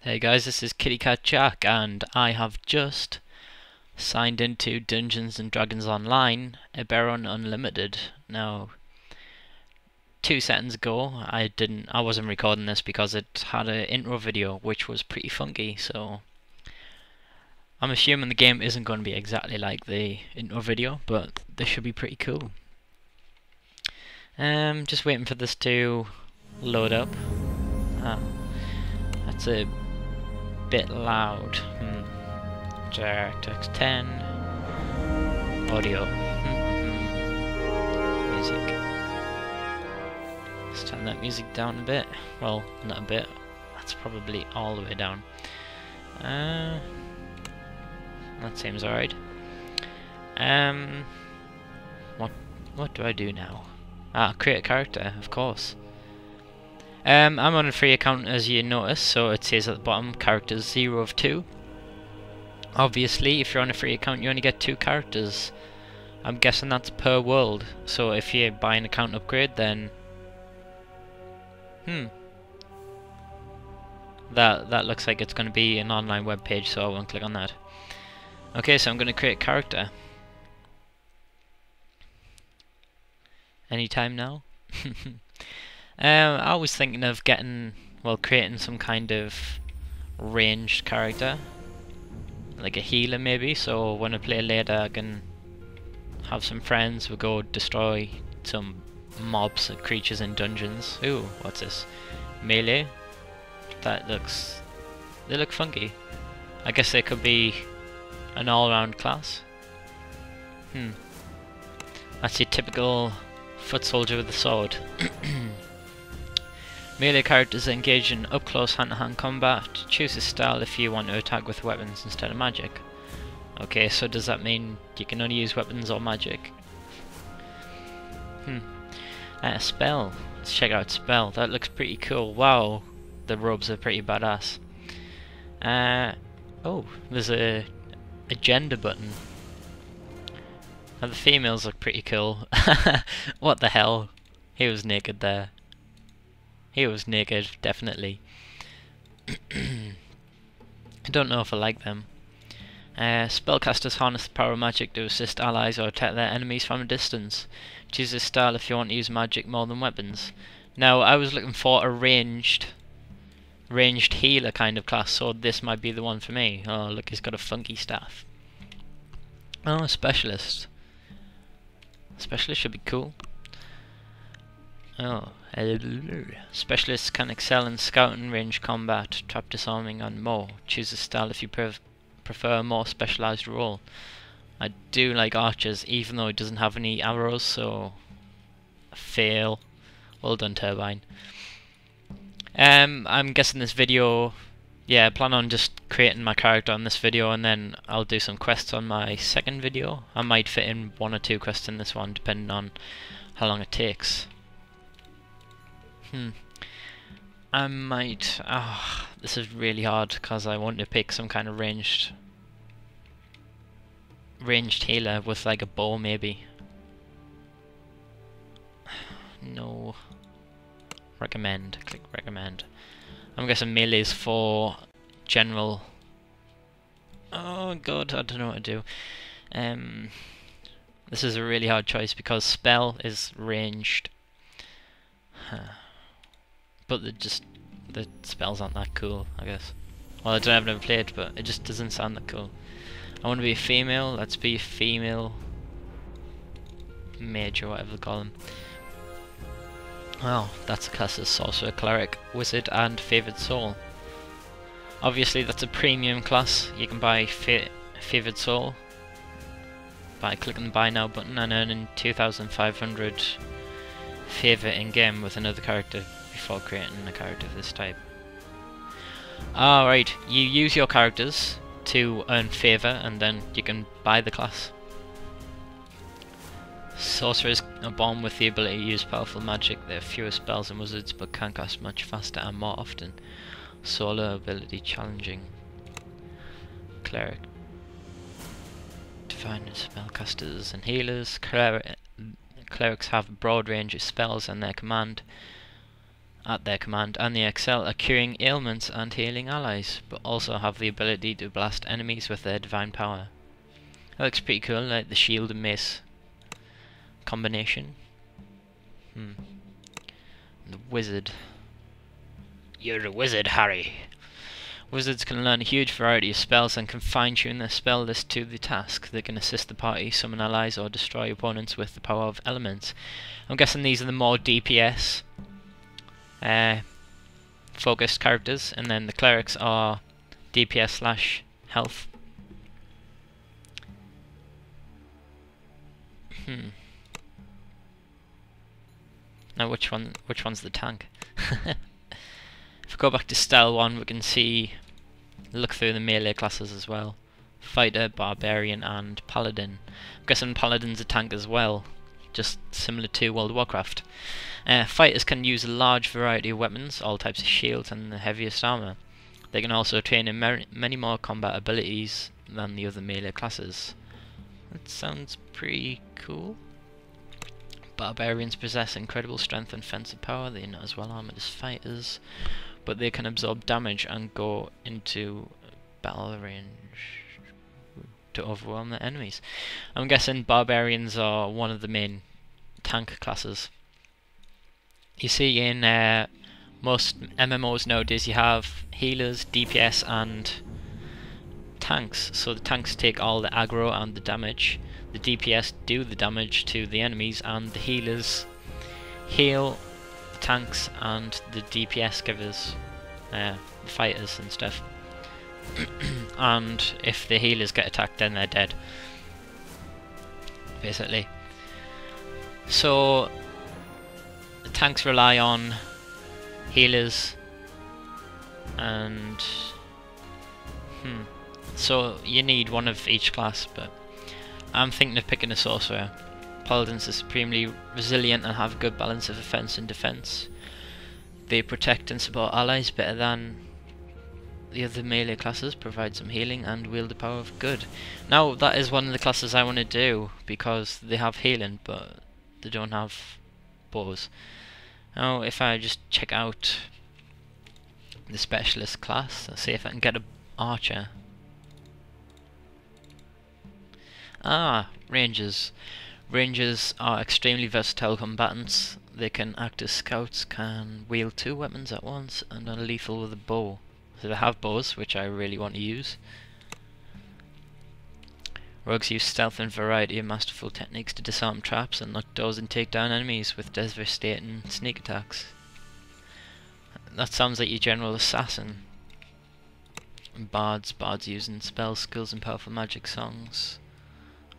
Hey guys, this is Kittycatjack and I have just signed into Dungeons and Dragons Online, Eberron Unlimited. Now, 2 seconds ago, I wasn't recording this because it had an intro video which was pretty funky, so I'm assuming the game isn't going to be exactly like the intro video, but this should be pretty cool. Just waiting for this to load up. That's a bit loud. DirectX 10 audio. Music. Let's turn that music down a bit. Well, not a bit. That's probably all the way down. That seems alright. What do I do now? Create a character, of course. I'm on a free account, as you notice, so it says at the bottom characters 0 of 2. Obviously, if you're on a free account, you only get 2 characters. I'm guessing that's per world, so if you buy an account upgrade, then that looks like it's going to be an online web page, so I won't click on that. Okay, so I'm going to create a character. Anytime now. I was thinking of creating some kind of ranged character, like a healer maybe, so when I play later I can have some friends, we'll go destroy some mobs and creatures in dungeons. Ooh, what's this? Melee? They look funky. I guess they could be an all-round class. That's your typical foot soldier with a sword. Melee characters engage in up-close hand-to-hand combat. Choose a style if you want to attack with weapons instead of magic. Okay, so does that mean you can only use weapons or magic? Spell. Let's check out spell. That looks pretty cool. Wow, the robes are pretty badass. Oh, there's a gender button. Now the females look pretty cool. What the hell? He was naked there. He was naked, definitely. I don't know if I like them. Spellcasters harness the power of magic to assist allies or attack their enemies from a distance. Choose this style if you want to use magic more than weapons. Now, I was looking for a ranged healer kind of class, so this might be the one for me. Oh, look, he's got a funky staff. Oh, specialist. Specialist should be cool. Oh, specialists can excel in scouting, range combat, trap disarming and more. Choose a style if you prefer a more specialised role. I do like archers, even though it doesn't have any arrows, so fail. Well done, Turbine. I'm guessing this video, I plan on just creating my character on this video, and then I'll do some quests on my second video. I might fit in 1 or 2 quests in this one, depending on how long it takes. I might... this is really hard because I want to pick some kind of ranged healer with like a bow maybe. No. Recommend. Click recommend. I'm guessing melee's for general. Oh god, I don't know what to do. This is a really hard choice because spell is ranged. But the spells aren't that cool, I guess. Well, I've never played, but it just doesn't sound that cool. I want to be a female. Let's be a female mage or whatever they call them. Well, that's a class as sorcerer, cleric, wizard, and favoured soul. Obviously, that's a premium class. You can buy favoured soul by clicking the buy now button and earning 2,500 favour in game with another character before creating a character of this type. Alright, you use your characters to earn favour and then you can buy the class. Sorcerers are born with the ability to use powerful magic. They have fewer spells than wizards but can cast much faster and more often. Solar ability challenging. Cleric. Divine spellcasters and healers. Clerics have a broad range of spells and their command. at their command, and they excel at curing ailments and healing allies, but also have the ability to blast enemies with their divine power. That looks pretty cool, like the shield and mace combination. The wizard. You're a wizard, Harry. Wizards can learn a huge variety of spells and can fine-tune their spell list to the task. They can assist the party, summon allies, or destroy opponents with the power of elements. I'm guessing these are the more DPS focused characters, and then the clerics are DPS / health. Now which one's the tank? If we go back to style 1, we can look through the melee classes as well. Fighter, Barbarian and Paladin. I'm guessing Paladin's a tank as well, just similar to World of Warcraft. Fighters can use a large variety of weapons, all types of shields and the heaviest armour. They can also train in many more combat abilities than the other melee classes. That sounds pretty cool. Barbarians possess incredible strength and offensive power. They are not as well armoured as fighters, but they can absorb damage and go into battle range to overwhelm their enemies. I'm guessing Barbarians are one of the main tank classes. You see in most MMOs nowadays you have healers, DPS and tanks. So the tanks take all the aggro and the damage, the DPS do the damage to the enemies, and the healers heal the tanks, and the DPS givers the fighters and stuff. And if the healers get attacked, then they're dead, basically. So the tanks rely on healers and so you need one of each class, but I'm thinking of picking a sorcerer. Paladins are supremely resilient and have a good balance of offense and defense. They protect and support allies better than the other melee classes, provide some healing and wield the power of good. Now that is one of the classes I want to do, because they have healing but they don't have bows. Now if I just check out the specialist class, let's see if I can get an archer. Rangers. Rangers are extremely versatile combatants. They can act as scouts, can wield 2 weapons at once, and are lethal with a bow. So they have bows, which I really want to use. Rogues use stealth and variety of masterful techniques to disarm traps, unlock doors and take down enemies with devastating sneak attacks. That sounds like your general assassin. Bards using spells, skills and powerful magic songs.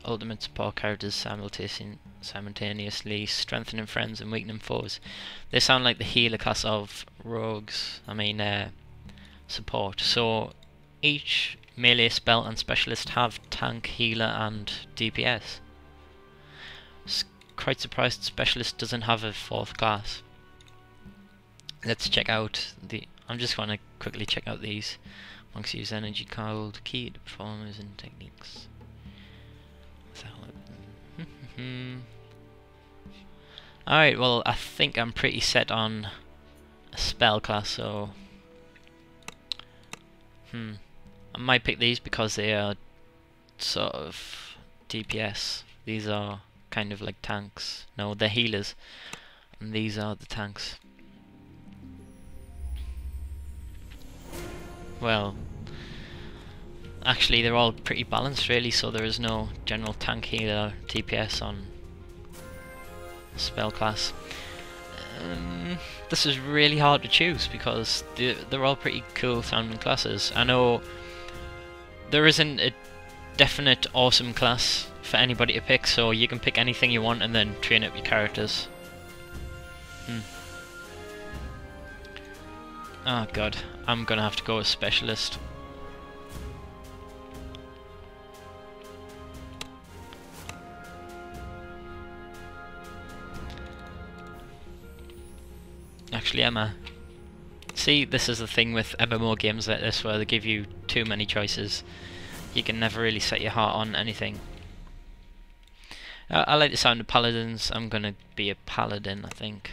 Ultimate support characters simultaneously strengthening friends and weakening foes. They sound like the healer class of rogues, support. So each melee spell and specialist have tank, healer and DPS. Quite surprised specialist doesn't have a 4th class. Let's check out I'm just going to quickly check out these. Monks use energy called key to performers and techniques. Alright, well I think I'm pretty set on a spell class, so I might pick these because they are sort of DPS. These are kind of like tanks. No, they're healers, and these are the tanks. Well, actually they're all pretty balanced really, so there is no general tank, healer, DPS on spell class. This is really hard to choose because they're all pretty cool sounding classes. I know there isn't a definite awesome class for anybody to pick, so you can pick anything you want and then train up your characters. Oh god, I'm gonna have to go with specialist. Actually, Emma. See, this is the thing with MMO games like this, where they give you too many choices. You can never really set your heart on anything. I like the sound of paladins. I'm gonna be a paladin, I think.